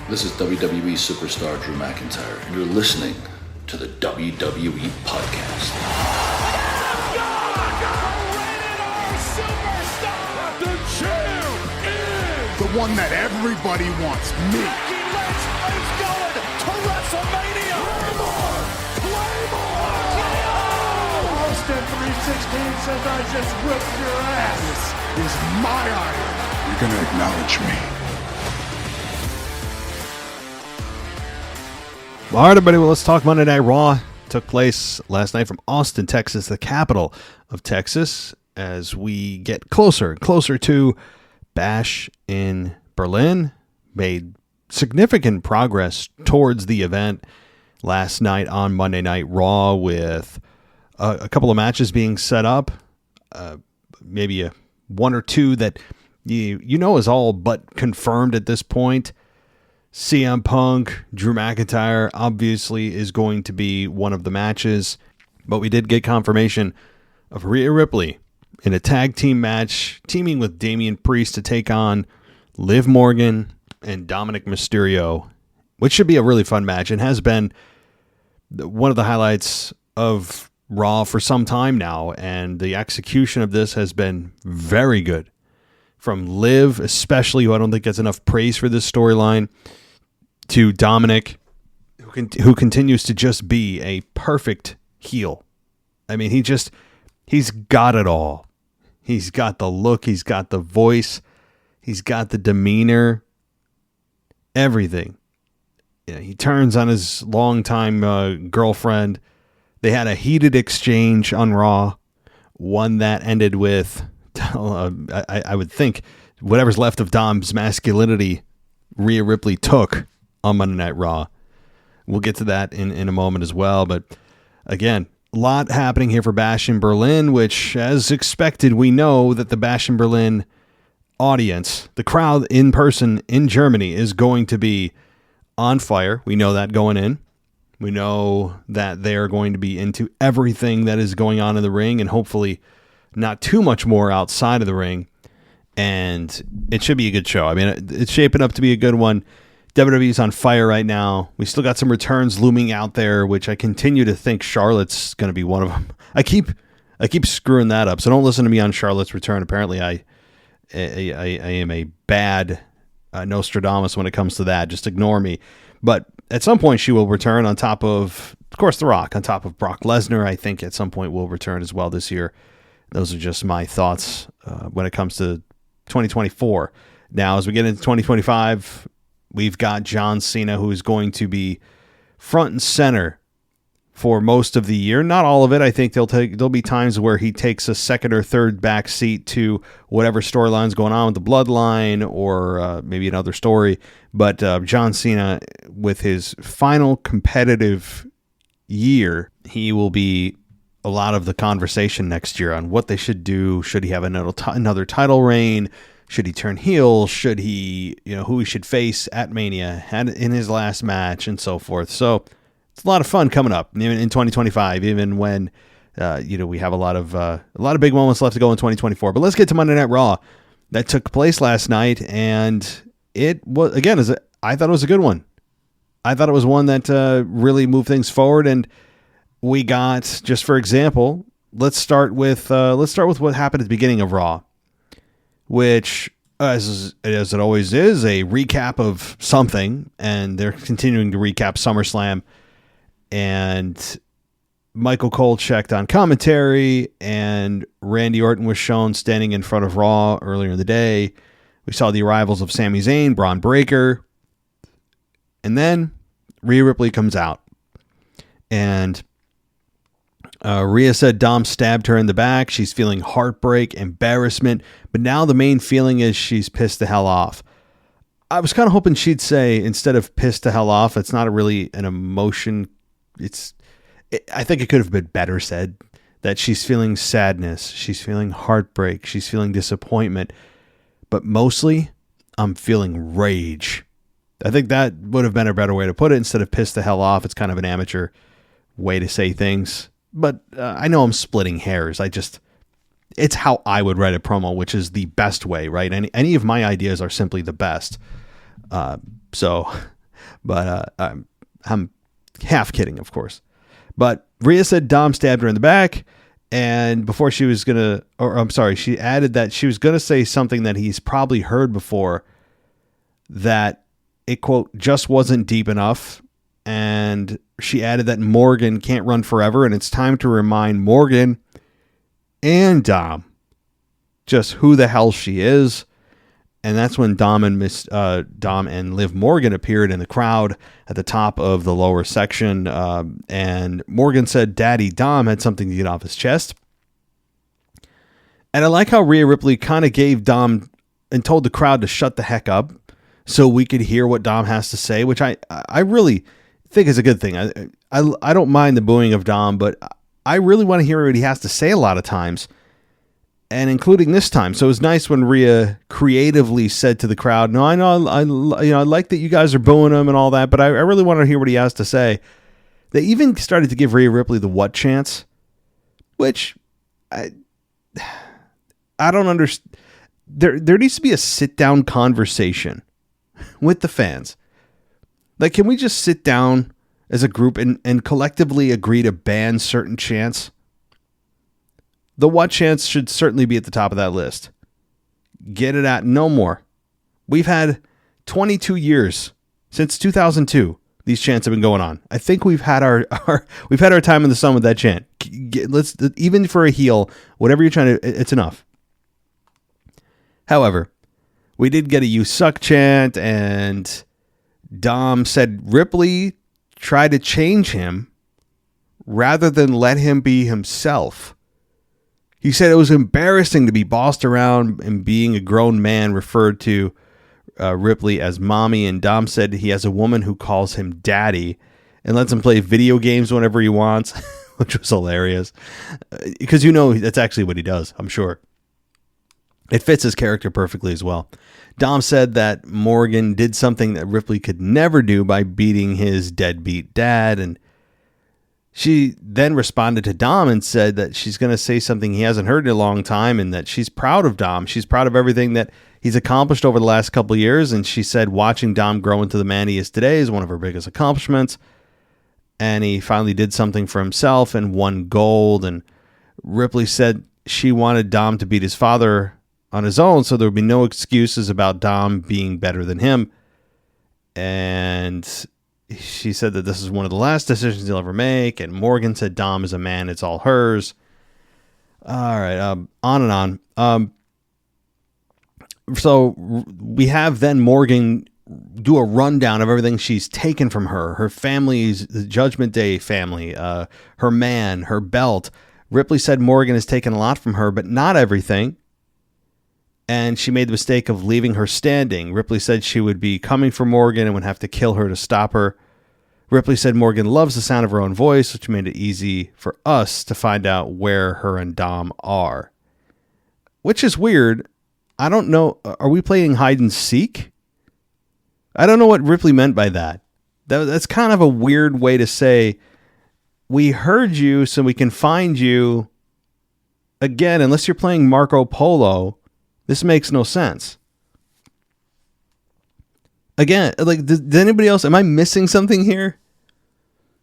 This is WWE superstar Drew McIntyre, and you're listening to the WWE Podcast. The champ is the one that everybody wants, me. It's going to WrestleMania. Claymore! Austin 316 says I just whipped your ass. This is my iron. You're going to acknowledge me. All right, everybody, well, let's talk Monday Night Raw. Took place last night from Austin, Texas, the capital of Texas, as we get closer and closer to Bash in Berlin. Made significant progress towards the event last night on Monday Night Raw with a couple of matches being set up, maybe one or two that you know is all but confirmed at this point. CM Punk, Drew McIntyre obviously is going to be one of the matches, but we did get confirmation of Rhea Ripley in a tag team match, teaming with Damien Priest to take on Liv Morgan and Dominic Mysterio, which should be a really fun match and has been one of the highlights of Raw for some time now, and the execution of this has been very good. From Liv, especially, who I don't think gets enough praise for this storyline, to Dominic, who continues to just be a perfect heel. I mean, he's got it all. He's got the look, he's got the voice, he's got the demeanor, everything. You know, he turns on his longtime girlfriend. They had a heated exchange on Raw, one that ended with, I would think, whatever's left of Dom's masculinity, Rhea Ripley took on Monday Night Raw. We'll get to that in a moment as well. But again, a lot happening here for Bash in Berlin, which, as expected, we know that the Bash in Berlin audience, the crowd in person in Germany, is going to be on fire. We know that going in. We know that they are going to be into everything that is going on in the ring, and hopefully not too much more outside of the ring. And it should be a good show. I mean, it's shaping up to be a good one. WWE's on fire right now. We still got some returns looming out there, which I continue to think Charlotte's going to be one of them. I keep screwing that up, so don't listen to me on Charlotte's return. Apparently, I am a bad Nostradamus when it comes to that. Just ignore me. But at some point, she will return on top of course, The Rock, on top of Brock Lesnar. I think at some point will return as well this year. Those are just my thoughts when it comes to 2024. Now, as we get into 2025, we've got John Cena, who is going to be front and center for most of the year. Not all of it. I think there'll be times where he takes a second or third back seat to whatever storyline's going on with the Bloodline or maybe another story. But John Cena, with his final competitive year, he will be a lot of the conversation next year on what they should do. Should he have another title reign? Should he turn heel? Should he, who he should face at Mania in his last match and so forth. So it's a lot of fun coming up in 2025, even when, we have a lot of big moments left to go in 2024. But let's get to Monday Night Raw. That took place last night, and it was, again, I thought it was a good one. I thought it was one that really moved things forward, and we got, just for example, let's start with what happened at the beginning of Raw, which, as it always is, a recap of something, and they're continuing to recap SummerSlam, and Michael Cole checked on commentary, and Randy Orton was shown standing in front of Raw earlier in the day. We saw the arrivals of Sami Zayn, Braun Breaker, and then Rhea Ripley comes out, and Rhea said Dom stabbed her in the back. She's feeling heartbreak, embarrassment, but now the main feeling is she's pissed the hell off. I was kind of hoping she'd say, instead of pissed the hell off, it's not really an emotion. I think it could have been better said, that she's feeling sadness, she's feeling heartbreak, she's feeling disappointment, but mostly I'm feeling rage. I think that would have been a better way to put it. Instead of piss the hell off, it's kind of an amateur way to say things. But I know I'm splitting hairs. It's how I would write a promo, which is the best way, right? Any of my ideas are simply the best. So But I'm half kidding, of course. But Rhea said Dom stabbed her in the back. And before she was going to, she added that she was going to say something that he's probably heard before, that it, quote, just wasn't deep enough. And she added that Morgan can't run forever, and it's time to remind Morgan and Dom just who the hell she is. And that's when Dom and Liv Morgan appeared in the crowd at the top of the lower section. And Morgan said Daddy Dom had something to get off his chest. And I like how Rhea Ripley kind of gave Dom and told the crowd to shut the heck up so we could hear what Dom has to say, which I really think is a good thing. I don't mind the booing of Dom, but I really want to hear what he has to say a lot of times, and including this time. So it was nice when Rhea creatively said to the crowd, "No, I know, I like that you guys are booing him and all that, but I really want to hear what he has to say." They even started to give Rhea Ripley the what chance, which I don't understand. There needs to be a sit down conversation with the fans. Like, can we just sit down as a group and collectively agree to ban certain chants? The what chants should certainly be at the top of that list. Get it out. No more. We've had 22 years since 2002. These chants have been going on. I think we've had our time in the sun with that chant. Let's, even for a heel, whatever you're trying to, it's enough. However, we did get a "you suck" chant, and Dom said Ripley tried to change him rather than let him be himself. He said it was embarrassing to be bossed around and being a grown man referred to Ripley as mommy, and Dom said he has a woman who calls him daddy and lets him play video games whenever he wants, which was hilarious. Because that's actually what he does, I'm sure. It fits his character perfectly as well. Dom said that Morgan did something that Ripley could never do by beating his deadbeat dad, and she then responded to Dom and said that she's going to say something he hasn't heard in a long time, and that she's proud of Dom. She's proud of everything that he's accomplished over the last couple of years, and she said watching Dom grow into the man he is today is one of her biggest accomplishments, and he finally did something for himself and won gold. And Ripley said she wanted Dom to beat his father on his own, so there would be no excuses about Dom being better than him. And she said that this is one of the last decisions he'll ever make. And Morgan said Dom is a man, it's all hers. All right, on and on. So we have then Morgan do a rundown of everything she's taken from her family's, the Judgment Day family, her man, her belt. Ripley said Morgan has taken a lot from her, but not everything. And she made the mistake of leaving her standing. Ripley said she would be coming for Morgan and would have to kill her to stop her. Ripley said Morgan loves the sound of her own voice, which made it easy for us to find out where her and Dom are. Which is weird. I don't know. Are we playing hide and seek? I don't know what Ripley meant by that. That's kind of a weird way to say, we heard you so we can find you. Again, unless you're playing Marco Polo, this makes no sense. Again, like, did anybody else, am I missing something here?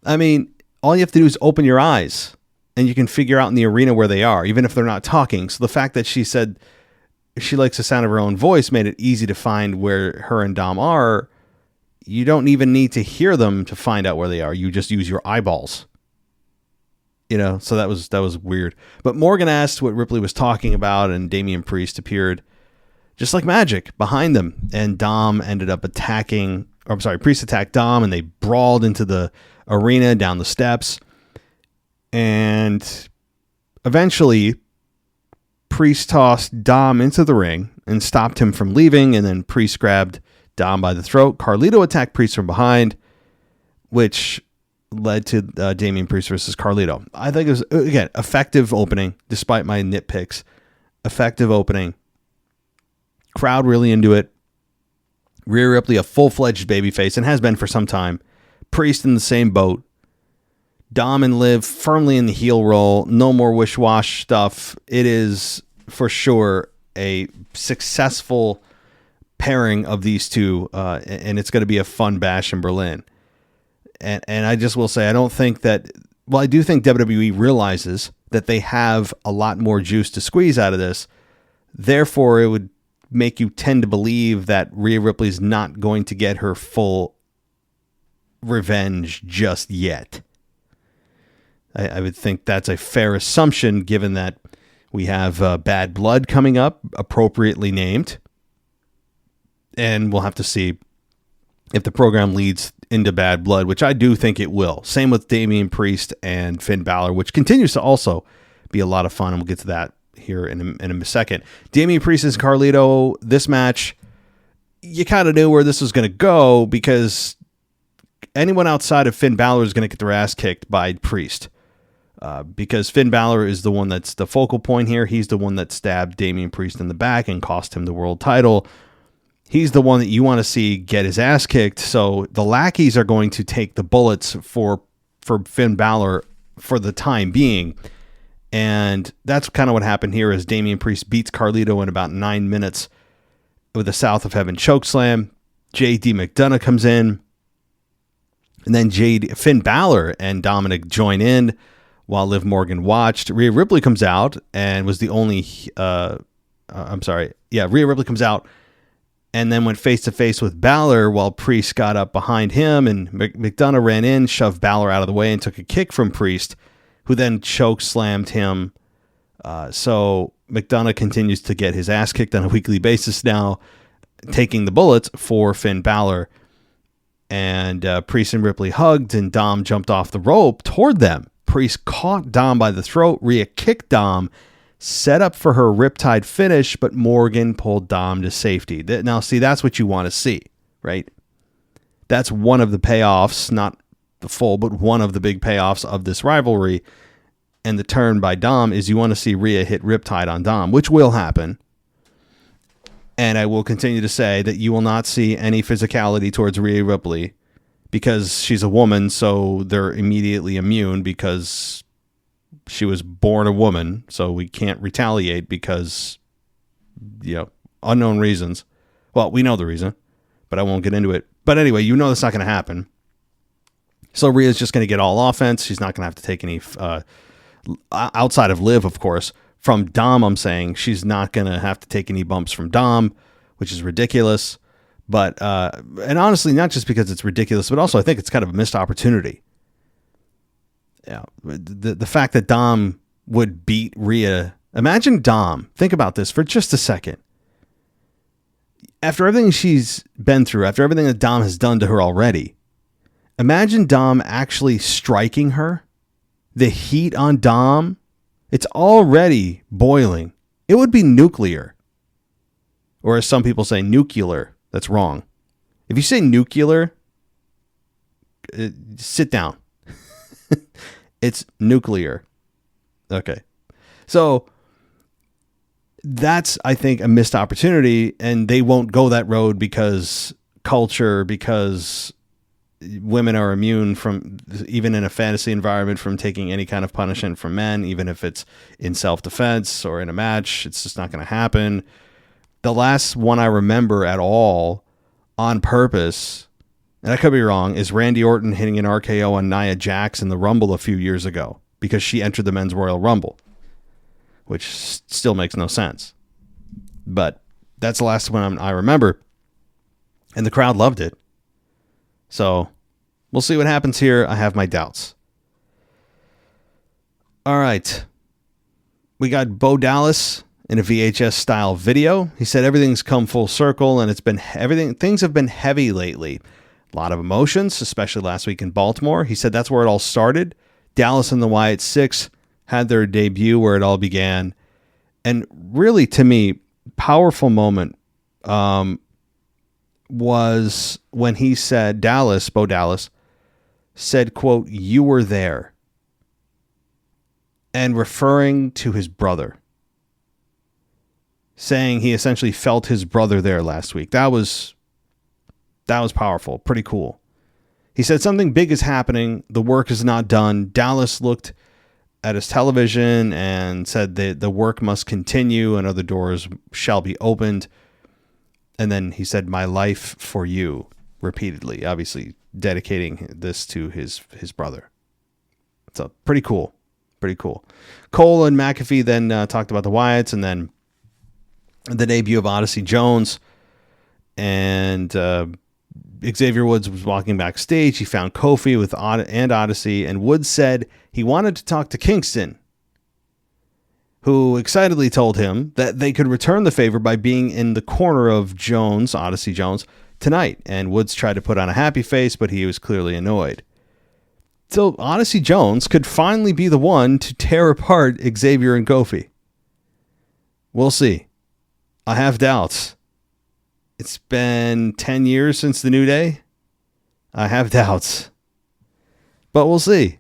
I mean, all you have to do is open your eyes and you can figure out in the arena where they are, even if they're not talking. So the fact that she said she likes the sound of her own voice made it easy to find where her and Dom are. You don't even need to hear them to find out where they are. You just use your eyeballs. So that was weird. But Morgan asked what Ripley was talking about, and Damien Priest appeared just like magic behind them. And Dom ended up Priest attacked Dom, and they brawled into the arena down the steps. And eventually, Priest tossed Dom into the ring and stopped him from leaving, and then Priest grabbed Dom by the throat. Carlito attacked Priest from behind, which led to Damien Priest versus Carlito. I think it was, again, effective opening, despite my nitpicks. Effective opening. Crowd really into it. Rhea Ripley, a full-fledged babyface, and has been for some time. Priest in the same boat. Dom and Liv firmly in the heel role. No more wish-wash stuff. It is, for sure, a successful pairing of these two, and it's going to be a fun bash in Berlin. And I just will say, I don't think that, well, I do think WWE realizes that they have a lot more juice to squeeze out of this. Therefore, it would make you tend to believe that Rhea Ripley's not going to get her full revenge just yet. I would think that's a fair assumption, given that we have Bad Blood coming up, appropriately named. And we'll have to see if the program leads into Bad Blood, which I do think it will. Same with Damien Priest and Finn Balor, which continues to also be a lot of fun, and we'll get to that here in a second. Damien Priest and Carlito, this match, you kind of knew where this was going to go, because anyone outside of Finn Balor is going to get their ass kicked by Priest. Because Finn Balor is the one that's the focal point here. He's the one that stabbed Damien Priest in the back and cost him the world title. He's the one that you want to see get his ass kicked. So the lackeys are going to take the bullets for Finn Balor for the time being. And that's kind of what happened here, as Damien Priest beats Carlito in about 9 minutes with a South of Heaven chokeslam. J.D. McDonough comes in. And then Finn Balor and Dominic join in while Liv Morgan watched. Rhea Ripley comes out and was the only... Rhea Ripley comes out and then went face-to-face with Balor while Priest got up behind him, and McDonough ran in, shoved Balor out of the way, and took a kick from Priest, who then choke-slammed him. So McDonough continues to get his ass kicked on a weekly basis now, taking the bullets for Finn Balor. And Priest and Ripley hugged, and Dom jumped off the rope toward them. Priest caught Dom by the throat. Rhea kicked Dom, set up for her riptide finish, but Morgan pulled Dom to safety. Now, see, that's what you want to see, right? That's one of the payoffs, not the full, but one of the big payoffs of this rivalry. And the turn by Dom is you want to see Rhea hit riptide on Dom, which will happen. And I will continue to say that you will not see any physicality towards Rhea Ripley, because she's a woman, so they're immediately immune because she was born a woman, so we can't retaliate because, unknown reasons. Well, we know the reason, but I won't get into it. But anyway, that's not going to happen. So Rhea's just going to get all offense. She's not going to have to take any, outside of Liv, of course. From Dom, I'm saying she's not going to have to take any bumps from Dom, which is ridiculous. But, and honestly, not just because it's ridiculous, but also I think it's kind of a missed opportunity. Yeah, the fact that Dom would beat Rhea. Imagine Dom. Think about this for just a second. After everything she's been through, after everything that Dom has done to her already, imagine Dom actually striking her. The heat on Dom, it's already boiling. It would be nuclear. Or as some people say, nuclear. That's wrong. If you say nuclear, sit down. It's nuclear. Okay. So that's, I think, a missed opportunity, and they won't go that road because culture, because women are immune from, even in a fantasy environment, from taking any kind of punishment from men, even if it's in self-defense or in a match. It's just not going to happen. The last one I remember at all on purpose, and I could be wrong, is Randy Orton hitting an RKO on Nia Jax in the Rumble a few years ago because she entered the Men's Royal Rumble, which still makes no sense. But that's the last one I remember, and the crowd loved it. So we'll see what happens here. I have my doubts. All right. We got Bo Dallas in a VHS style video. He said everything's come full circle, and things have been heavy lately. A lot of emotions, especially last week in Baltimore. He said that's where it all started. Dallas and the Wyatt Six had their debut where it all began. And really, to me, powerful moment was when he said, Bo Dallas, said, quote, "You were there." And referring to his brother. Saying he essentially felt his brother there last week. That was powerful. Pretty cool. He said something big is happening. The work is not done. Dallas looked at his television and said that the work must continue and other doors shall be opened. And then he said, "My life for you," repeatedly, obviously dedicating this to his brother. So pretty cool. Pretty cool. Cole and McAfee then talked about the Wyatts, and then the debut of Odyssey Jones. And Xavier Woods was walking backstage. He found Kofi and Odyssey, and Woods said he wanted to talk to Kingston, who excitedly told him that they could return the favor by being in the corner of Odyssey Jones, tonight. And Woods tried to put on a happy face, but he was clearly annoyed. So Odyssey Jones could finally be the one to tear apart Xavier and Kofi. We'll see. I have doubts. It's been 10 years since the New Day. I have doubts. But we'll see.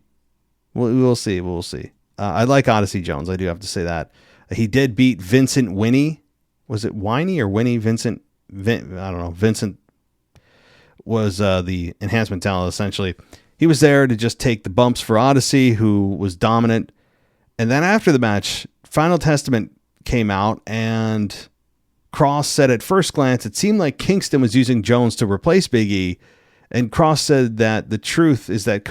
We'll see. We'll see. I like Odyssey Jones. I do have to say that. He did beat Vincent Winnie. Was it Winnie or Winnie? Vincent. I don't know. Vincent was the enhancement talent, essentially. He was there to just take the bumps for Odyssey, who was dominant. And then after the match, Final Testament came out, and Cross said at first glance it seemed like Kingston was using Jones to replace Big E. And Cross said that the truth is that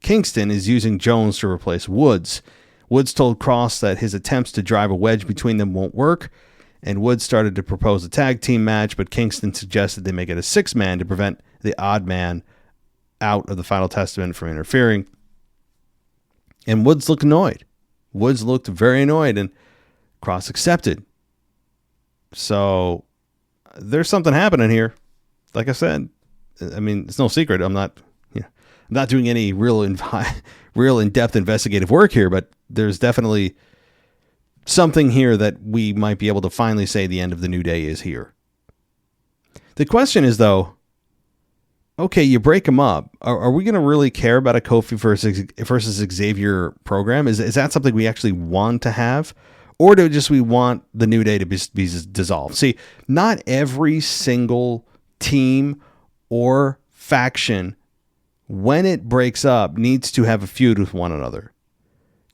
Kingston is using Jones to replace Woods. Woods told Cross that his attempts to drive a wedge between them won't work, and Woods started to propose a tag team match, but Kingston suggested they make it a 6-man to prevent the odd man out of the Final Testament from interfering. And Woods looked annoyed. Woods looked very annoyed, and Cross accepted. So there's something happening here. Like I said, I mean, it's no secret. I'm not doing any real in-depth investigative work here, but there's definitely something here that we might be able to finally say the end of the New Day is here. The question is, though, okay, you break them up. Are we going to really care about a Kofi versus Xavier program? Is that something we actually want to have? Or do we want the New Day to be dissolved? See, not every single team or faction, when it breaks up, needs to have a feud with one another.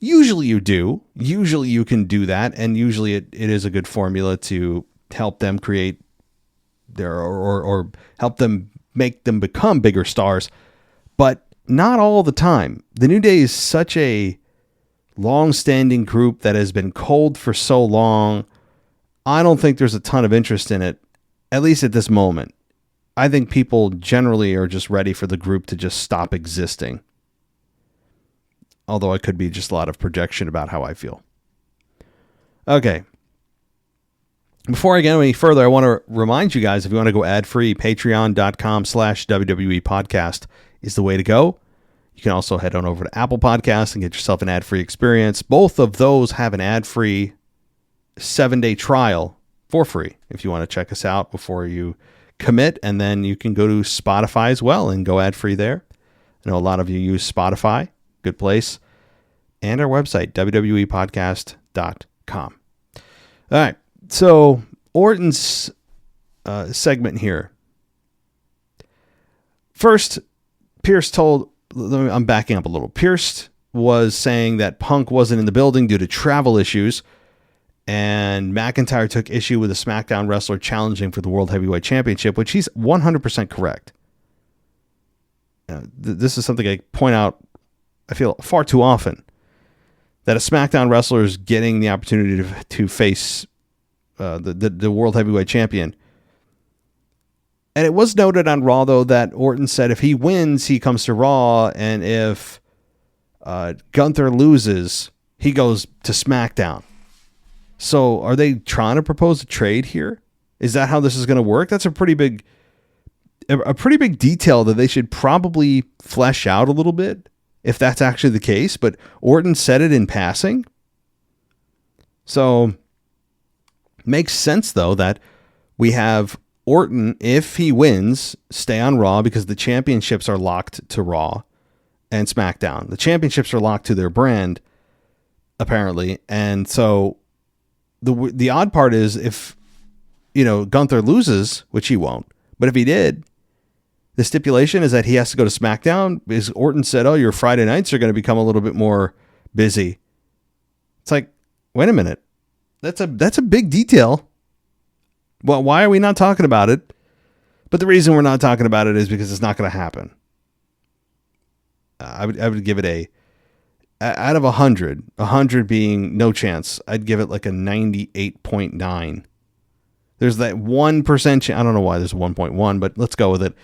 Usually you do. Usually you can do that, and usually it is a good formula to help them create or help them make them become bigger stars, but not all the time. The New Day is such a long-standing group that has been cold for so long. I don't think there's a ton of interest in it, at least at this moment. I think people generally are just ready for the group to just stop existing. Although it could be just a lot of projection about how I feel. Okay. Before I get any further, I want to remind you guys, if you want to go ad-free, patreon.com/WWE podcast is the way to go. You can also head on over to Apple Podcasts and get yourself an ad-free experience. Both of those have an ad-free 7-day trial for free if you want to check us out before you commit. And then you can go to Spotify as well and go ad-free there. I know a lot of you use Spotify. Good place. And our website, wwepodcast.com. All right. So Orton's segment here. First, Pierce I'm backing up a little. Pierce was saying that Punk wasn't in the building due to travel issues, and McIntyre took issue with a SmackDown wrestler challenging for the World Heavyweight Championship, which he's 100% correct. This is something I point out, I feel, far too often, that a SmackDown wrestler is getting the opportunity to face the World Heavyweight Champion. And it was noted on Raw, though, that Orton said if he wins, he comes to Raw, and if Gunther loses, he goes to SmackDown. So are they trying to propose a trade here? Is that how this is going to work? That's a pretty big detail that they should probably flesh out a little bit, if that's actually the case. But Orton said it in passing. So makes sense, though, that we have Orton, if he wins, stay on Raw because the championships are locked to Raw and SmackDown. The championships are locked to their brand, apparently. And so the odd part is if, Gunther loses, which he won't, but if he did, the stipulation is that he has to go to SmackDown because Orton said, oh, your Friday nights are going to become a little bit more busy. It's like, wait a minute. That's a big detail. Well, why are we not talking about it? But the reason we're not talking about it is because it's not going to happen. I would give it out of 100, 100 being no chance, I'd give it like a 98.9. There's that 1% I don't know why there's 1.1, but let's go with it.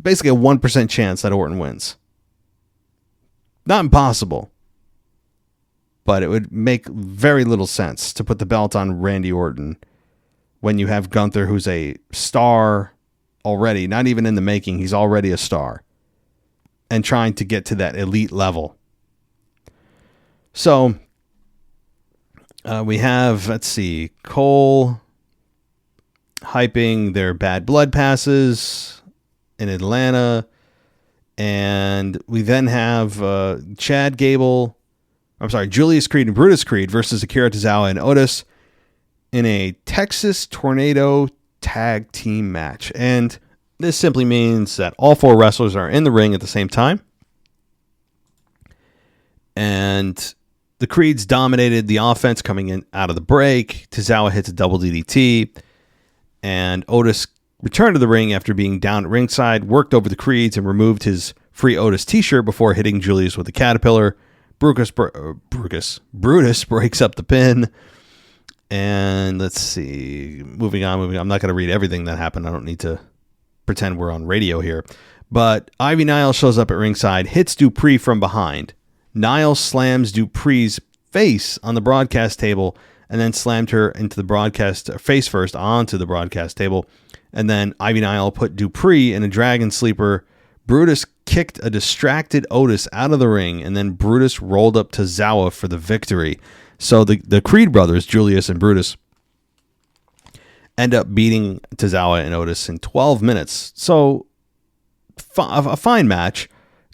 Basically a 1% chance that Orton wins. Not impossible, but it would make very little sense to put the belt on Randy Orton when you have Gunther, who's a star already, not even in the making, he's already a star, and trying to get to that elite level. So we have, let's see, Cole hyping their Bad Blood passes in Atlanta. And we then have Julius Creed and Brutus Creed versus Akira Tozawa and Otis in a Texas Tornado tag team match. And this simply means that all four wrestlers are in the ring at the same time. And the Creeds dominated the offense coming in out of the break. Tozawa hits a double DDT. And Otis returned to the ring after being down at ringside, worked over the Creeds, and removed his Free Otis t-shirt before hitting Julius with a caterpillar. Brutus breaks up the pin. And let's see. Moving on. I'm not going to read everything that happened. I don't need to pretend we're on radio here. But Ivy Nile shows up at ringside, hits Dupree from behind. Nile slams Dupree's face on the broadcast table and then slammed her into the broadcast, face first onto the broadcast table. And then Ivy Nile put Dupree in a dragon sleeper. Brutus kicked a distracted Otis out of the ring, and then Brutus rolled up Tozawa for the victory. So the Creed brothers, Julius and Brutus, end up beating Tozawa and Otis in 12 minutes. So a fine match.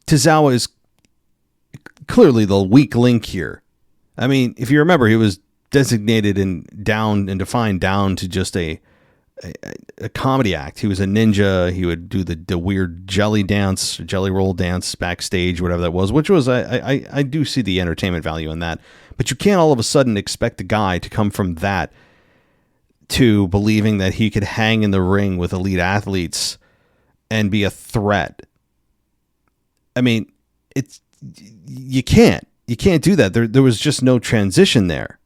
Tozawa is clearly the weak link here. I mean, if you remember, he was designated and defined down to just a comedy act. He was a ninja. He would do the weird jelly roll dance backstage, whatever that was, which was, I do see the entertainment value in that. But you can't all of a sudden expect a guy to come from that to believing that he could hang in the ring with elite athletes and be a threat. I mean, you can't do that. There was just no transition there.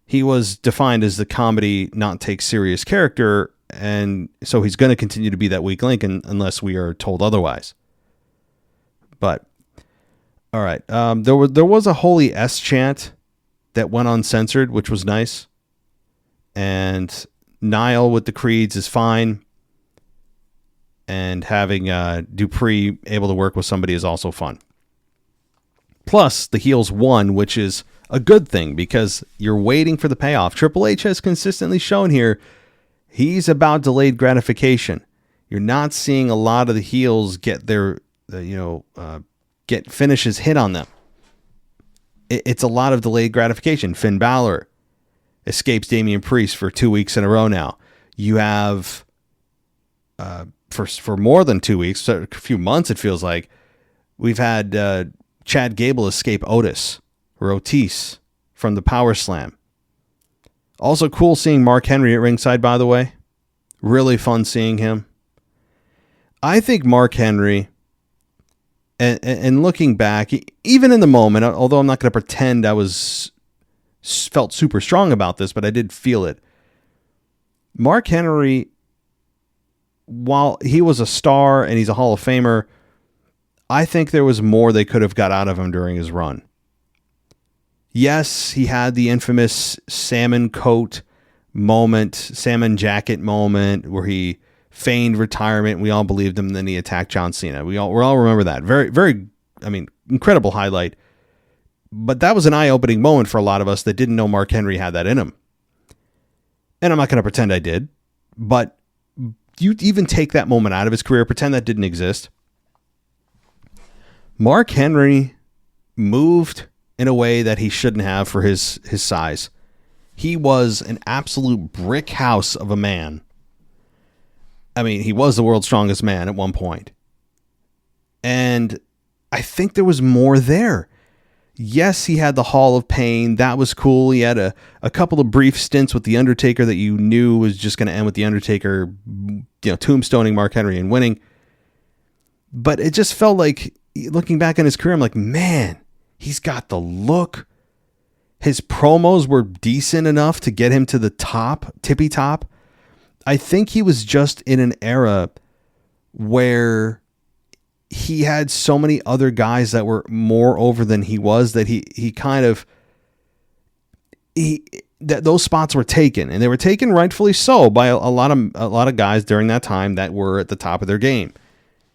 He was defined as the comedy, not take serious character, and so he's going to continue to be that weak link unless we are told otherwise. But, all right. There was a Holy S chant that went uncensored, which was nice. And Nile with the Creeds is fine. And having Dupree able to work with somebody is also fun. Plus, the heels won, which is a good thing because you're waiting for the payoff. Triple H has consistently shown here he's about delayed gratification. You're not seeing a lot of the heels get their, get finishes hit on them. It's a lot of delayed gratification. Finn Balor escapes Damien Priest for 2 weeks in a row now. You have, for more than 2 weeks, a few months it feels like, we've had Chad Gable escape Otis from the Power Slam. Also cool seeing Mark Henry at ringside, by the way. Really fun seeing him. I think Mark Henry, and looking back, even in the moment, although I'm not going to pretend I felt super strong about this, but I did feel it. Mark Henry, while he was a star and he's a Hall of Famer, I think there was more they could have got out of him during his run. Yes, he had the infamous salmon jacket moment where he feigned retirement. We all believed him. And then he attacked John Cena. We all remember that. Very, very, incredible highlight. But that was an eye-opening moment for a lot of us that didn't know Mark Henry had that in him. And I'm not going to pretend I did. But you even take that moment out of his career, pretend that didn't exist. Mark Henry moved in a way that he shouldn't have for his size. He was an absolute brick house of a man. I mean, he was the world's strongest man at one point. And I think there was more there. Yes, he had the Hall of Pain. That was cool. He had a couple of brief stints with The Undertaker that you knew was just going to end with The Undertaker, tombstoning Mark Henry and winning. But it just felt like, looking back on his career, I'm like, man, he's got the look. His promos were decent enough to get him to the top, tippy top. I think he was just in an era where he had so many other guys that were more over than he was, that that those spots were taken, and they were taken rightfully so by a lot of guys during that time that were at the top of their game.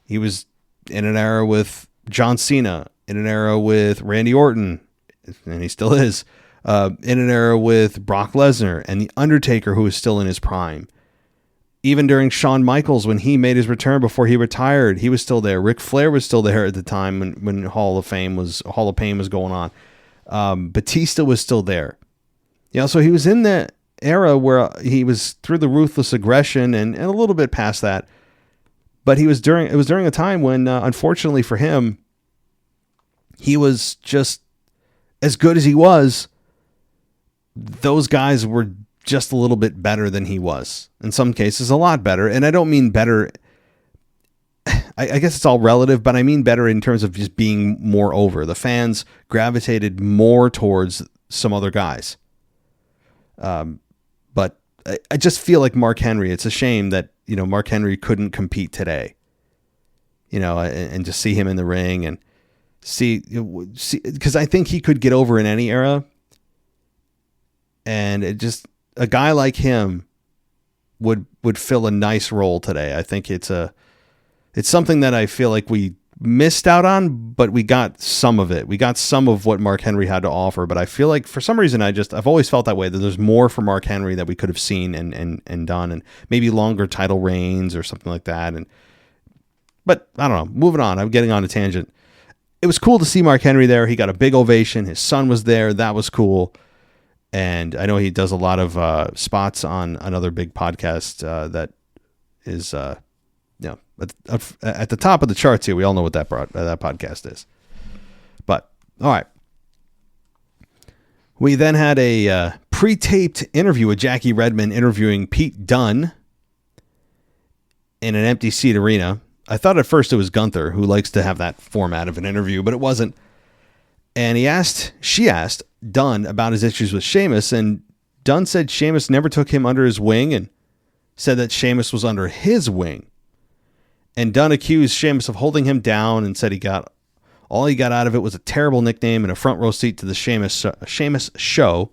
He was in an era with John Cena, in an era with Randy Orton, and he still is, in an era with Brock Lesnar and The Undertaker, who is still in his prime. Even during Shawn Michaels, when he made his return before he retired, he was still there. Ric Flair was still there at the time when Hall of Pain was going on. Batista was still there. So he was in the era where he was through the ruthless aggression and a little bit past that. But it was during a time when, unfortunately for him, he was just as good as he was. Those guys were just a little bit better than he was. In some cases, a lot better. And I don't mean better. I guess it's all relative, but I mean better in terms of just being more over. The fans gravitated more towards some other guys. But I just feel like Mark Henry, it's a shame that, Mark Henry couldn't compete today, and just see him in the ring and see, because I think he could get over in any era. And a guy like him would fill a nice role today. I think it's something that I feel like we missed out on, but we got some of it. We got some of what Mark Henry had to offer, but I feel like for some reason I've always felt that way, that there's more for Mark Henry that we could have seen and done, and maybe longer title reigns or something like that. But I don't know, moving on, I'm getting on a tangent. It was cool to see Mark Henry there. He got a big ovation. His son was there. That was cool. And I know he does a lot of spots on another big podcast that is, at the top of the charts here. We all know what that podcast is. But all right, we then had a pre-taped interview with Jackie Redmond interviewing Pete Dunne in an empty seat arena. I thought at first it was Gunther, who likes to have that format of an interview, but it wasn't. And she asked Dunne about his issues with Sheamus, and Dunne said Sheamus never took him under his wing and said that Sheamus was under his wing. And Dunne accused Sheamus of holding him down and said all he got out of it was a terrible nickname and a front row seat to the Sheamus show.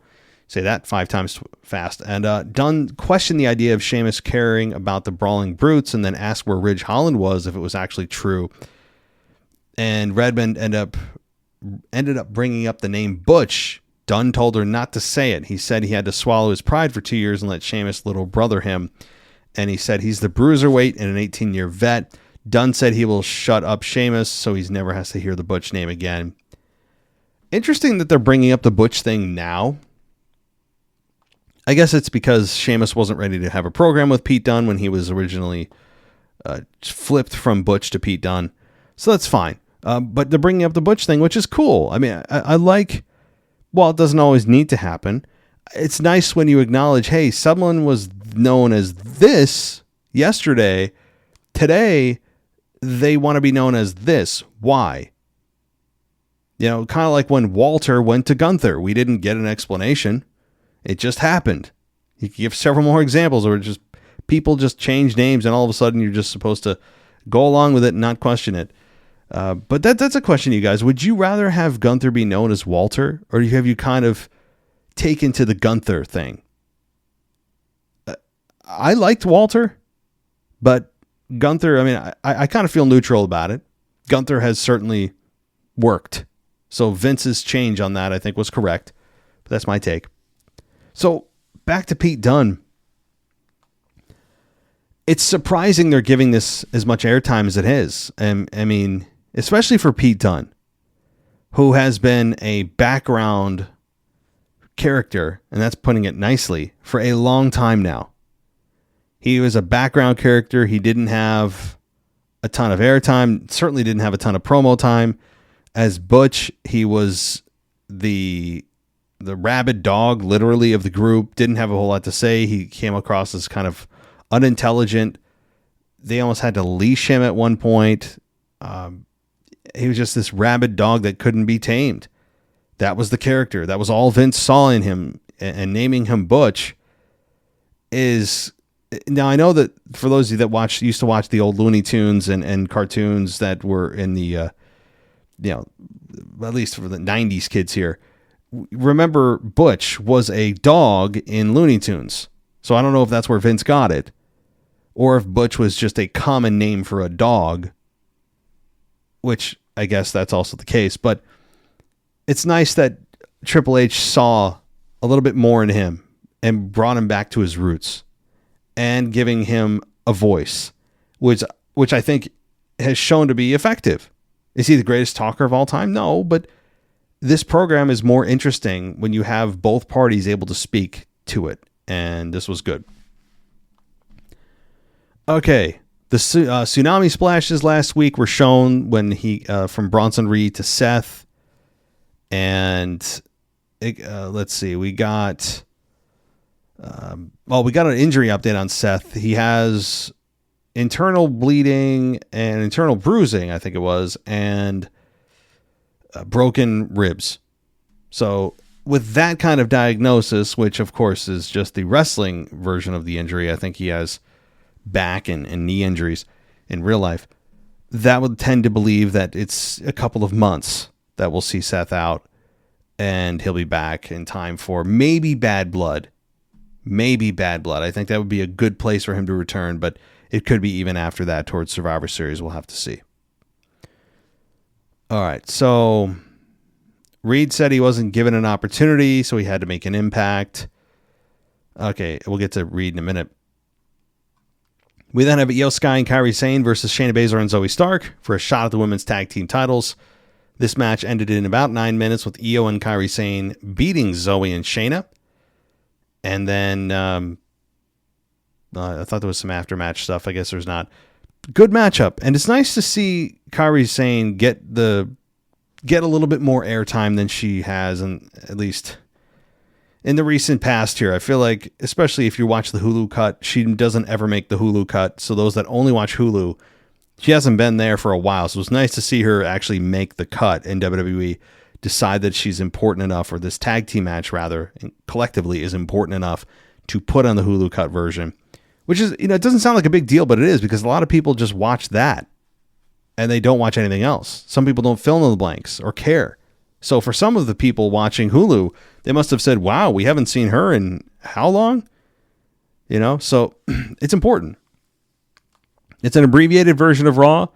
Say that 5 times fast. And Dunne questioned the idea of Sheamus caring about the Brawling Brutes, and then asked where Ridge Holland was, if it was actually true. And Redmond ended up bringing up the name Butch. Dunne told her not to say it. He said he had to swallow his pride for 2 years and let Sheamus little brother him. And he said he's the bruiserweight and an 18-year vet. Dunne said he will shut up Sheamus so he never has to hear the Butch name again. Interesting that they're bringing up the Butch thing now. I guess it's because Sheamus wasn't ready to have a program with Pete Dunne when he was originally flipped from Butch to Pete Dunne. So that's fine. But they're bringing up the Butch thing, which is cool. I mean, I like, while it doesn't always need to happen, it's nice when you acknowledge, hey, someone was known as this yesterday. Today, they want to be known as this. Why? Kind of like when Walter went to Gunther. We didn't get an explanation. It just happened. You can give several more examples where just people just change names and all of a sudden you're just supposed to go along with it and not question it. But that's a question, you guys. Would you rather have Gunther be known as Walter, or have you kind of taken to the Gunther thing? I liked Walter, but Gunther, I mean, I kind of feel neutral about it. Gunther has certainly worked. So Vince's change on that, I think, was correct. But that's my take. So back to Pete Dunne. It's surprising they're giving this as much airtime as it is. I mean, especially for Pete Dunne, who has been a background character, and that's putting it nicely, for a long time now. He was a background character. He didn't have a ton of airtime, certainly didn't have a ton of promo time. As Butch, he was the rabid dog, literally, of the group. Didn't have a whole lot to say. He came across as kind of unintelligent. They almost had to leash him at one point. He was just this rabid dog that couldn't be tamed. That was the character. That was all Vince saw in him. And naming him Butch is... Now, I know that for those of you that used to watch the old Looney Tunes and cartoons that were in the, at least for the 90s kids here, remember Butch was a dog in Looney Tunes. So I don't know if that's where Vince got it, or if Butch was just a common name for a dog, which I guess that's also the case. But it's nice that Triple H saw a little bit more in him and brought him back to his roots and giving him a voice, which I think has shown to be effective. Is he the greatest talker of all time? No, but this program is more interesting when you have both parties able to speak to it, and this was good. Okay, the tsunami splashes last week were shown when he from Bronson Reed to Seth, and let's see, we got an injury update on Seth. He has internal bleeding and internal bruising, I think it was, and broken ribs. So with that kind of diagnosis, which of course is just the wrestling version of the injury, I think he has back and knee injuries in real life. That would tend to believe that it's a couple of months that we'll see Seth out, and he'll be back in time for maybe Bad Blood. I think that would be a good place for him to return, but it could be even after that towards Survivor Series. We'll have to see. All right, so Reed said he wasn't given an opportunity, so he had to make an impact. Okay, we'll get to Reed in a minute. We then have Io Sky and Kairi Sane versus Shayna Baszler and Zoe Stark for a shot at the women's tag team titles. This match ended in about 9 minutes with Io and Kairi Sane beating Zoe and Shayna. And then I thought there was some after-match stuff. I guess there's not. Good matchup. And it's nice to see Kairi Sane get a little bit more airtime than she has, and at least in the recent past here. I feel like, especially if you watch the Hulu cut, she doesn't ever make the Hulu cut. So those that only watch Hulu, she hasn't been there for a while. So it's nice to see her actually make the cut in WWE, decide that she's important enough, or this tag team match rather, collectively is important enough to put on the Hulu cut version, which is, it doesn't sound like a big deal, but it is, because a lot of people just watch that and they don't watch anything else. Some people don't fill in the blanks or care. So for some of the people watching Hulu, they must have said, wow, we haven't seen her in how long? So it's important. It's an abbreviated version of Raw,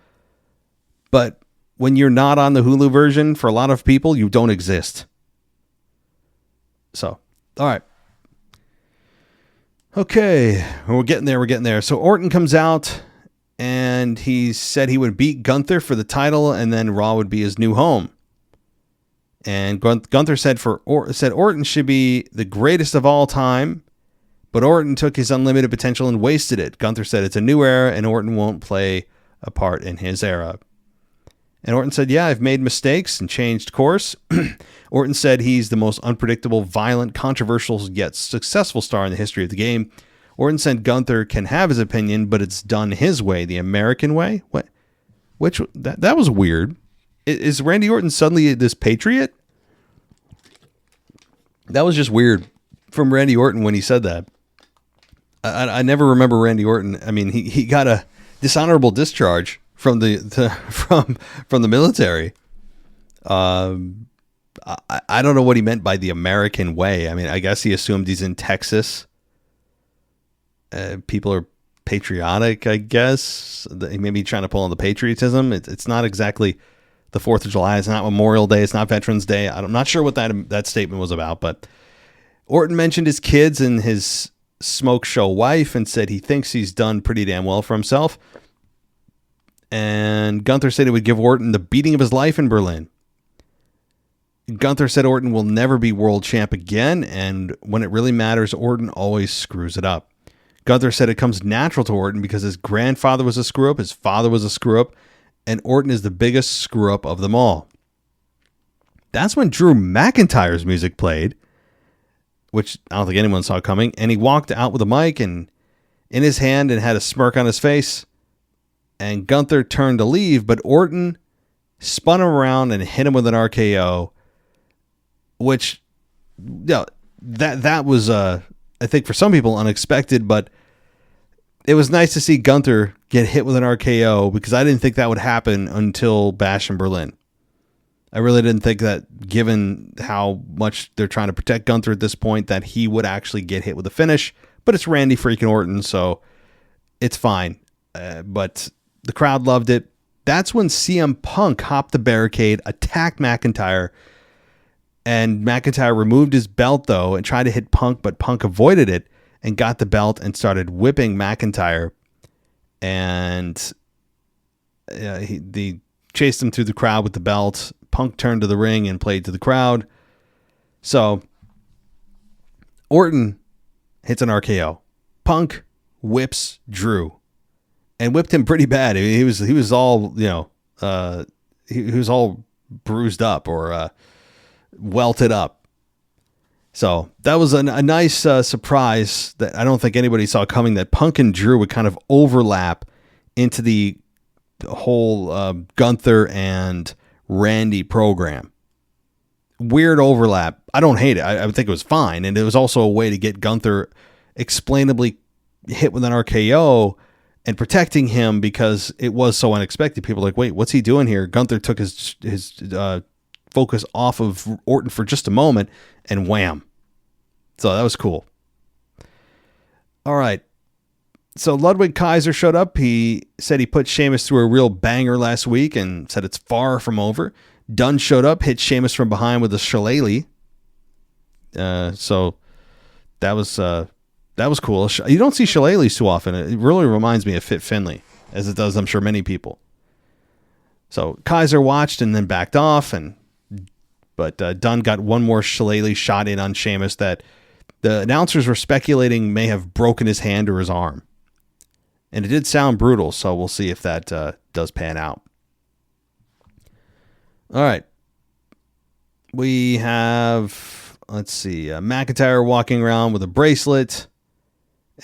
but when you're not on the Hulu version, for a lot of people, you don't exist. So, all right. Okay, we're getting there. So Orton comes out, and he said he would beat Gunther for the title, and then Raw would be his new home. And Gunther said Orton should be the greatest of all time, but Orton took his unlimited potential and wasted it. Gunther said it's a new era, and Orton won't play a part in his era. And Orton said, yeah, I've made mistakes and changed course. Orton said he's the most unpredictable, violent, controversial, yet successful star in the history of the game. Orton said Gunther can have his opinion, but it's done his way, the American way. What? That was weird. Is Randy Orton suddenly this patriot? That was just weird from Randy Orton when he said that. I never remember Randy Orton. I mean, he got a dishonorable discharge from the military. I don't know what he meant by the American way. I mean, I guess he assumed he's in Texas. People are patriotic, I guess. Maybe trying to pull on the patriotism. It's not exactly the 4th of July. It's not Memorial Day. It's not Veterans Day. I'm not sure what that statement was about, but Orton mentioned his kids and his smoke show wife and said he thinks he's done pretty damn well for himself. And Gunther said he would give Orton the beating of his life in Berlin. Gunther said Orton will never be world champ again, and when it really matters, Orton always screws it up. Gunther said it comes natural to Orton because his grandfather was a screw-up, his father was a screw-up, and Orton is the biggest screw-up of them all. That's when Drew McIntyre's music played, which I don't think anyone saw coming. And he walked out with a mic and in his hand and had a smirk on his face. And Gunther turned to leave, but Orton spun him around and hit him with an RKO, which, yeah, that was, I think for some people unexpected, but it was nice to see Gunther get hit with an RKO because I didn't think that would happen until Bash in Berlin. I really didn't think that, given how much they're trying to protect Gunther at this point, that he would actually get hit with a finish. But it's Randy freaking Orton, so it's fine. But the crowd loved it. That's when CM Punk hopped the barricade, attacked McIntyre, and McIntyre removed his belt, though, and tried to hit Punk, but Punk avoided it and got the belt and started whipping McIntyre. And they chased him through the crowd with the belt. Punk turned to the ring and played to the crowd. So Orton hits an RKO. Punk whips Drew and whipped him pretty bad. He was all, he was all bruised up or welted up. So that was a nice surprise that I don't think anybody saw coming, that Punk and Drew would kind of overlap into the whole Gunther and Randy program. Weird overlap. I don't hate it. I would think it was fine. And it was also a way to get Gunther explainably hit with an RKO and protecting him because it was so unexpected. People were like, wait, what's he doing here? Gunther took his focus off of Orton for just a moment and wham. So that was cool. All right. So Ludwig Kaiser showed up. He said he put Sheamus through a real banger last week and said it's far from over. Dunn showed up, hit Sheamus from behind with a shillelagh. So that was cool. You don't see shillelaghs too often. It really reminds me of Fit Finlay, as it does, I'm sure, many people. So Kaiser watched and then backed off, but Dunn got one more shillelagh shot in on Sheamus that the announcers were speculating may have broken his hand or his arm. And it did sound brutal, so we'll see if that does pan out. All right. We have, McIntyre walking around with a bracelet.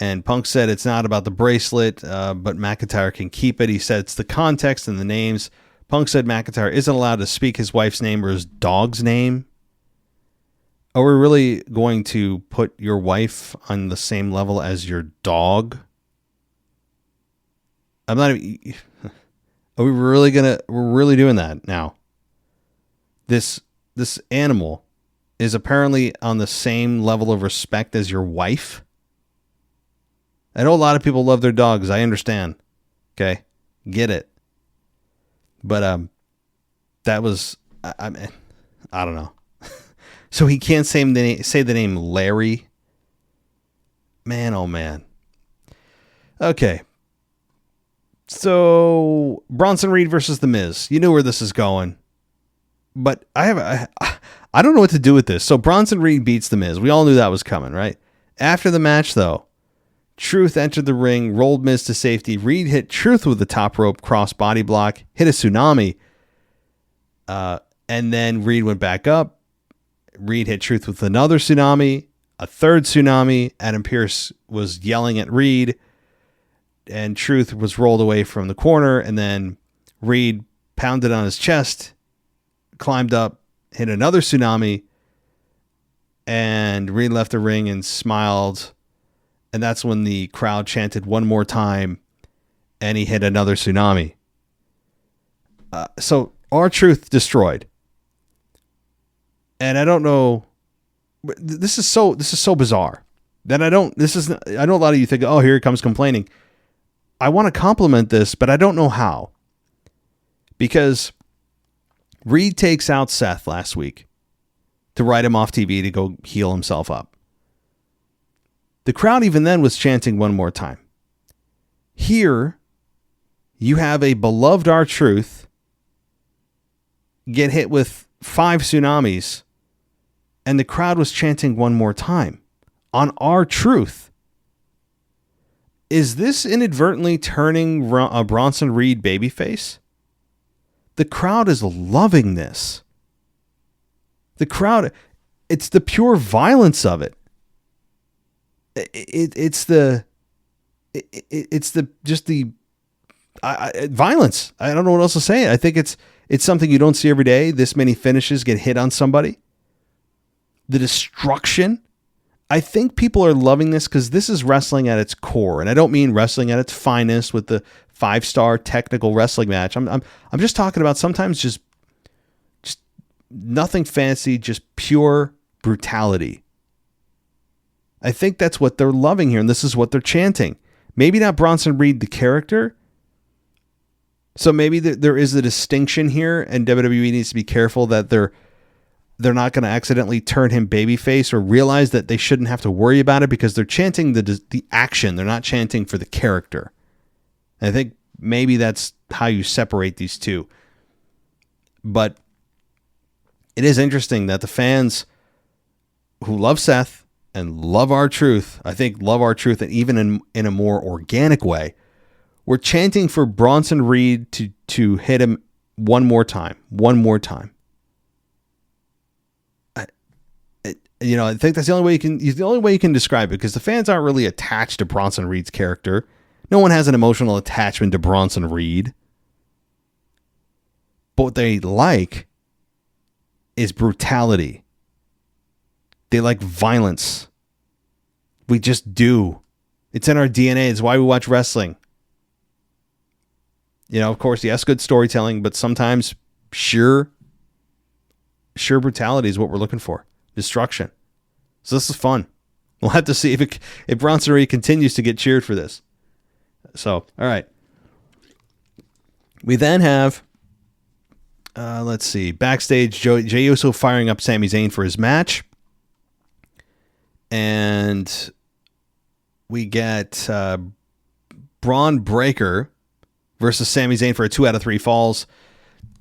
And Punk said it's not about the bracelet, but McIntyre can keep it. He said it's the context and the names. Punk said McIntyre isn't allowed to speak his wife's name or his dog's name. Are we really going to put your wife on the same level as your dog? Are we really we're really doing that now? This animal is apparently on the same level of respect as your wife. I know a lot of people love their dogs. I understand. Okay. Get it. But, that was, I don't know. So he can't say the name Larry. Man, oh man. Okay. So Bronson Reed versus The Miz. You knew where this is going, but I don't know what to do with this. So Bronson Reed beats The Miz. We all knew that was coming, right? After the match, though, Truth entered the ring, rolled Miz to safety. Reed hit Truth with the top rope cross body block, hit a tsunami, and then Reed went back up. Reed hit Truth with another tsunami, a third tsunami. Adam Pearce was yelling at Reed, and Truth was rolled away from the corner, and then Reed pounded on his chest, climbed up, hit another tsunami, and Reed left the ring and smiled, and that's when the crowd chanted one more time, and he hit another tsunami. So R-Truth destroyed. And I don't know, this is so bizarre that I know a lot of you think, oh, here he comes complaining. I want to compliment this, but I don't know how. Because Reed takes out Seth last week to write him off TV to go heal himself up. The crowd even then was chanting one more time. Here, you have a beloved R-Truth get hit with 5 tsunamis, and the crowd was chanting one more time on R-Truth. Is this inadvertently turning Bronson Reed babyface? The crowd is loving this. The crowd, it's the pure violence of it. It's the violence. I don't know what else to say. I think it's something you don't see every day. This many finishes get hit on somebody. The destruction. I think people are loving this because this is wrestling at its core, and I don't mean wrestling at its finest with the 5-star technical wrestling match. I'm just talking about sometimes just nothing fancy, just pure brutality. I think that's what they're loving here, and this is what they're chanting. Maybe not Bronson Reed, the character. So maybe there is a distinction here, and WWE needs to be careful that they're not going to accidentally turn him babyface or realize that they shouldn't have to worry about it because they're chanting the action. They're not chanting for the character. And I think maybe that's how you separate these two. But it is interesting that the fans who love Seth and love R-Truth, I think love R-Truth, and even in a more organic way, were chanting for Bronson Reed to hit him one more time. I think that's the only way you can describe it, because the fans aren't really attached to Bronson Reed's character. No one has an emotional attachment to Bronson Reed. But what they like is brutality. They like violence. We just do. It's in our DNA. It's why we watch wrestling. Of course, yes, good storytelling, but sometimes sheer brutality is what we're looking for. Destruction. So this is fun. We'll have to see if Bronson Reed continues to get cheered for this. So, all right. We then have, let's see, backstage, Jey Uso firing up Sami Zayn for his match. And we get Braun Breaker versus Sami Zayn for a 2 out of 3 falls.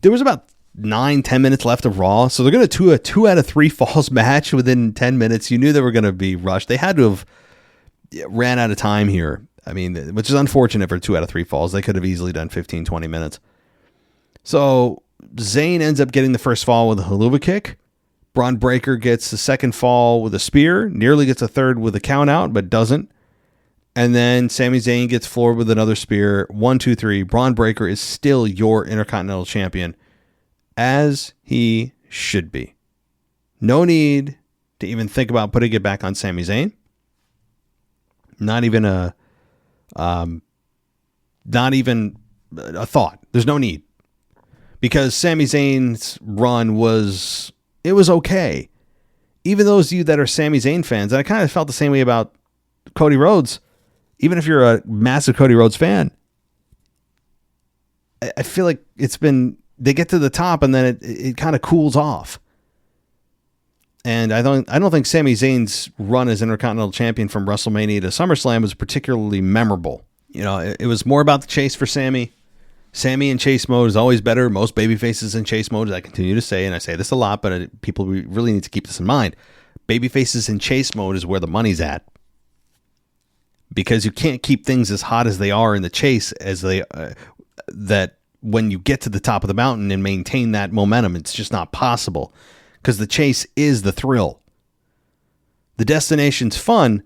There was about 9-10 minutes left of Raw, so they're going to do a 2 out of 3 falls match within 10 minutes. You knew they were going to be rushed. They had to have ran out of time here. I mean, which is unfortunate for 2 out of 3 falls. They could have easily done 15-20 minutes. So Zayn ends up getting the first fall with a haluva kick. Braun Breaker gets the second fall with a spear, nearly gets a third with a count out, but doesn't. And then Sami Zayn gets floored with another spear. 1, 2, 3. Braun Breaker is still your Intercontinental Champion, as he should be. No need to even think about putting it back on Sami Zayn. Not even a thought. There's no need, because Sami Zayn's run was okay. Even those of you that are Sami Zayn fans, and I kind of felt the same way about Cody Rhodes. Even if you're a massive Cody Rhodes fan, I feel like they get to the top and then it kind of cools off. And I don't think Sami Zayn's run as Intercontinental Champion from WrestleMania to SummerSlam was particularly memorable. It was more about the chase for Sami. Sami in chase mode is always better. Most babyfaces in chase mode, as I continue to say, and I say this a lot, but people really need to keep this in mind. Babyfaces in chase mode is where the money's at. Because you can't keep things as hot as they are in the chase as that when you get to the top of the mountain and maintain that momentum. It's just not possible, because the chase is the thrill. The destination's fun,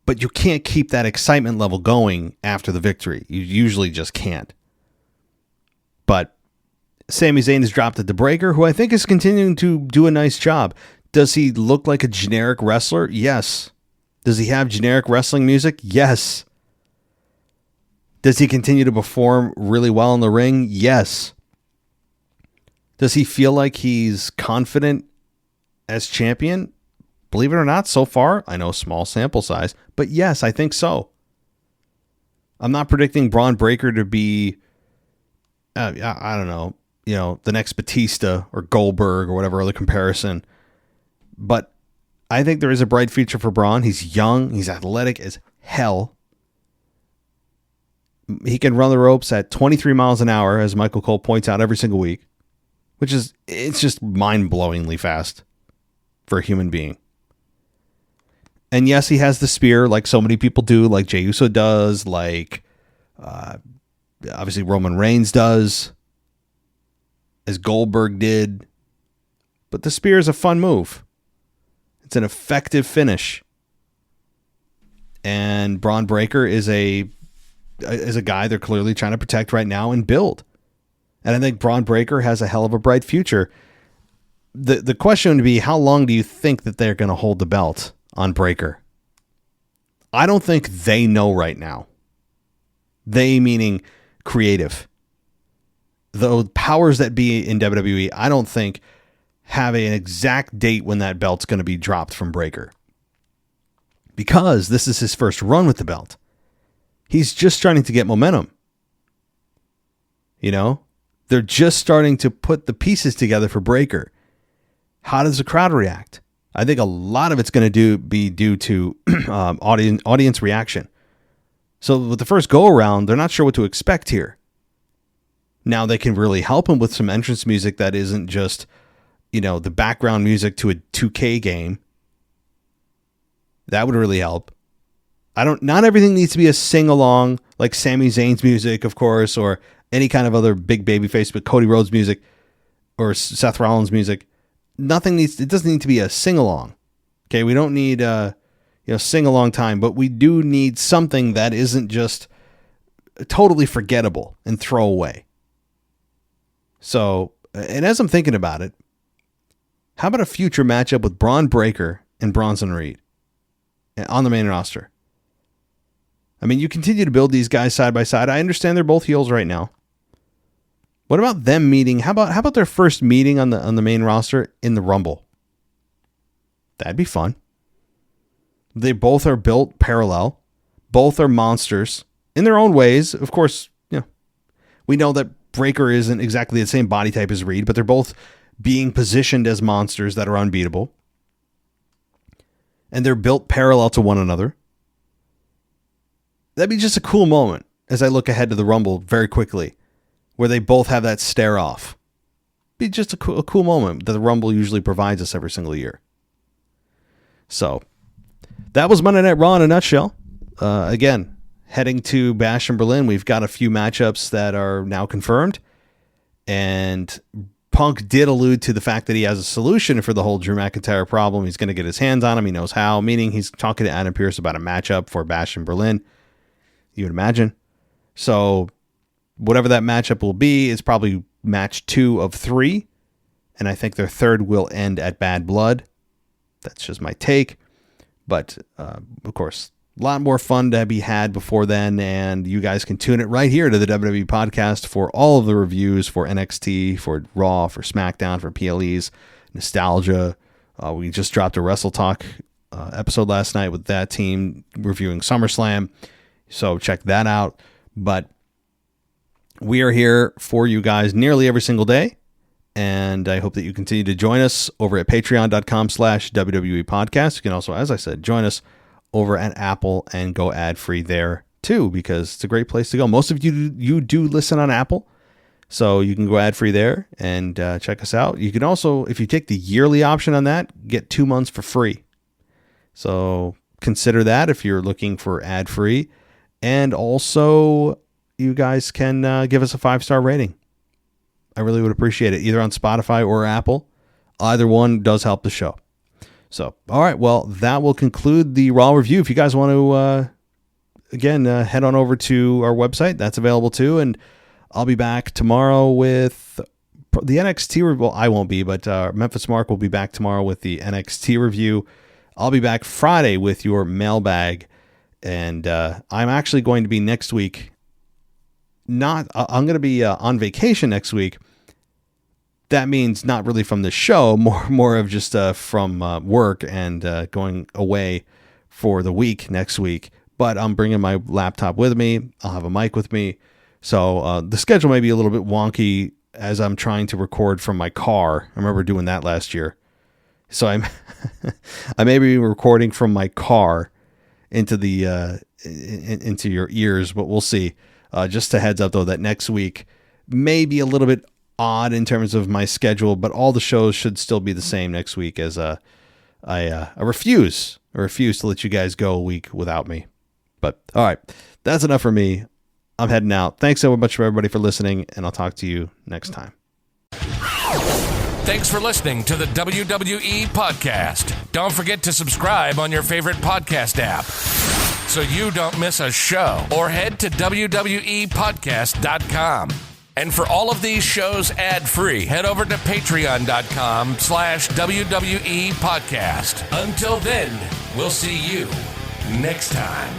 but you can't keep that excitement level going after the victory. You usually just can't. But Sami Zayn has dropped at the Breaker, who I think is continuing to do a nice job. Does he look like a generic wrestler? Yes. Does he have generic wrestling music? Yes. Does he continue to perform really well in the ring? Yes. Does he feel like he's confident as champion? Believe it or not, so far, I know small sample size, but yes, I think so. I'm not predicting Braun Breaker to be, I don't know, the next Batista or Goldberg or whatever other comparison, but I think there is a bright future for Braun. He's young. He's athletic as hell. He can run the ropes at 23 miles an hour, as Michael Cole points out every single week, it's just mind-blowingly fast for a human being. And yes, he has the spear like so many people do, like Jey Uso does, like obviously Roman Reigns does, as Goldberg did. but the spear is a fun move. It's an effective finish. And Braun Breaker is a guy they're clearly trying to protect right now and build. And I think Braun Breaker has a hell of a bright future. The question would be, how long do you think that they're going to hold the belt on Breaker? I don't think they know right now. They meaning creative. The powers that be in WWE, I don't think have an exact date when that belt's going to be dropped from Breaker. Because this is his first run with the belt. He's just starting to get momentum. You know? They're just starting to put the pieces together for Breaker. How does the crowd react? I think a lot of it's going to be due to audience reaction. So with the first go around, they're not sure what to expect here. Now they can really help him with some entrance music that isn't just, the background music to a 2K game. That would really help. Not everything needs to be a sing-along like Sami Zayn's music, of course, or any kind of other big babyface, but Cody Rhodes music or Seth Rollins music. It doesn't need to be a sing-along. Okay, we don't need sing-along time, but we do need something that isn't just totally forgettable and throwaway. So, and as I'm thinking about it, how about a future matchup with Braun Breaker and Bronson Reed on the main roster? I mean, you continue to build these guys side by side. I understand they're both heels right now. What about them meeting? How about their first meeting on the main roster in the Rumble? That'd be fun. They both are built parallel. Both are monsters in their own ways. Of course, we know that Breaker isn't exactly the same body type as Reed, but they're both being positioned as monsters that are unbeatable. And they're built parallel to one another. That'd be just a cool moment as I look ahead to the Rumble very quickly, where they both have that stare off. Be just a cool moment that the Rumble usually provides us every single year. So, that was Monday Night Raw in a nutshell. Again, heading to Bash in Berlin, we've got a few matchups that are now confirmed. And Punk did allude to the fact that he has a solution for the whole Drew McIntyre problem. He's going to get his hands on him. He knows how, meaning he's talking to Adam Pearce about a matchup for Bash in Berlin. You would imagine. So, whatever that matchup will be is probably match 2 of 3. And I think their third will end at Bad Blood. That's just my take. But, of course, a lot more fun to be had before then. And you guys can tune it right here to the WWE Podcast for all of the reviews for NXT, for Raw, for SmackDown, for PLEs, Nostalgia. We just dropped a Wrestle Talk episode last night with that team reviewing SummerSlam. So check that out. But we are here for you guys nearly every single day. And I hope that you continue to join us over at patreon.com/WWE Podcast. You can also, as I said, join us over at Apple and go ad-free there too, because it's a great place to go. Most of you do listen on Apple, so you can go ad-free there and check us out. You can also, if you take the yearly option on that, get 2 months for free. So consider that if you're looking for ad-free. And also, you guys can give us a 5-star rating. I really would appreciate it, either on Spotify or Apple. Either one does help the show. So, all right, well, that will conclude the Raw review. If you guys want to, head on over to our website. That's available too. And I'll be back tomorrow with the NXT review. Well, I won't be, but Memphis Mark will be back tomorrow with the NXT review. I'll be back Friday with your mailbag. And I'm actually going to be next week. I'm going to be on vacation next week. That means not really from the show, more of just from work and going away for the week next week. But I'm bringing my laptop with me. I'll have a mic with me. So the schedule may be a little bit wonky as I'm trying to record from my car. I remember doing that last year. So I may be recording from my car into the into your ears, but we'll see. Just a heads up, though, that next week may be a little bit odd in terms of my schedule, but all the shows should still be the same next week, as I refuse to let you guys go a week without me. But all right, that's enough for me. I'm heading out. Thanks so much for everybody for listening, and I'll talk to you next time. Thanks for listening to the WWE Podcast. Don't forget to subscribe on your favorite podcast app so you don't miss a show, or head to WWEpodcast.com. And for all of these shows ad-free, head over to patreon.com/WWE Podcast. Until then, we'll see you next time.